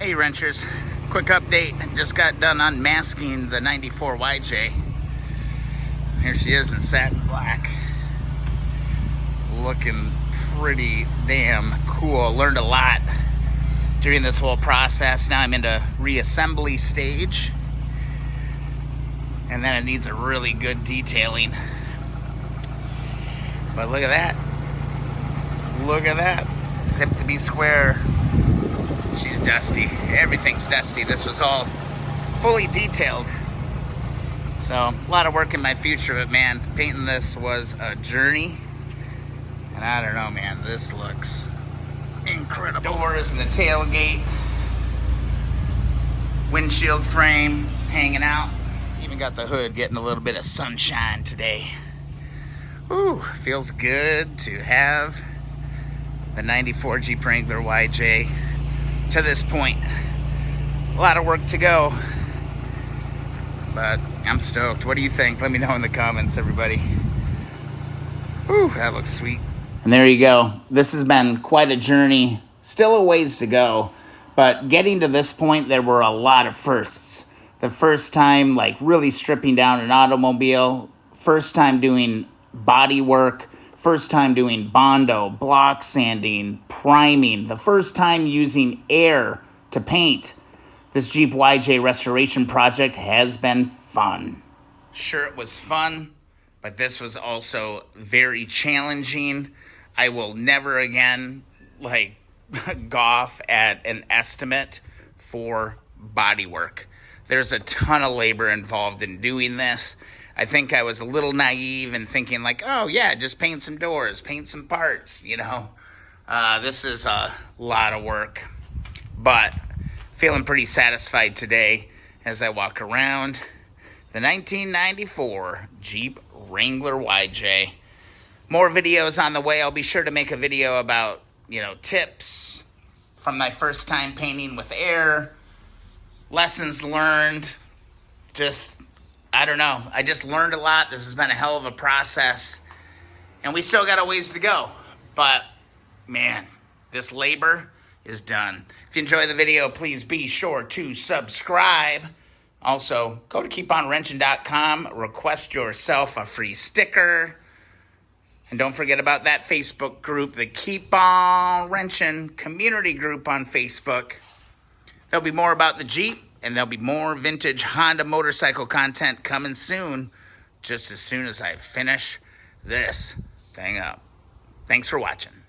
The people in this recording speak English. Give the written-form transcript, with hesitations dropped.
Hey wrenchers, quick update. Just got done unmasking the 94 YJ. Here she is in satin black. Looking pretty damn cool. Learned a lot during this whole process. Now I'm into reassembly stage. And then it needs a really good detailing. But look at that. Look at that. It's hip to be square. She's dusty. Everything's dusty. This was all fully detailed. So, a lot of work in my future, but man, painting this was a journey. And I don't know, man, this looks incredible. Doors and the tailgate. Windshield frame hanging out. Even got the hood getting a little bit of sunshine today. Ooh, feels good to have the 94 Jeep Wrangler YJ to this point. A lot of work to go, but I'm stoked. What do you think? Let me know in the comments, everybody. Ooh, that looks sweet. And there you go. This has been quite a journey. Still a ways to go, but getting to this point, there were a lot of firsts. The first time, like, really stripping down an automobile. First time doing body work. First time doing Bondo, block sanding, priming. The first time using air to paint. This Jeep YJ restoration project has been fun. Sure, it was fun, but this was also very challenging. I will never again, scoff at an estimate for body work. There's a ton of labor involved in doing this. I think I was a little naive in thinking like, oh yeah, just paint some doors, paint some parts, you know. This is a lot of work, but feeling pretty satisfied today as I walk around the 1994 Jeep Wrangler YJ. More videos on the way. I'll be sure to make a video about, tips from my first time painting with air, lessons learned, I don't know. I just learned a lot. This has been a hell of a process. And we still got a ways to go. But, man, this labor is done. If you enjoy the video, please be sure to subscribe. Also, go to keeponwrenching.com. Request yourself a free sticker. And don't forget about that Facebook group, the Keep On Wrenching community group on Facebook. There'll be more about the Jeep. And there'll be more vintage Honda motorcycle content coming soon, just as soon as I finish this thing up. Thanks for watching.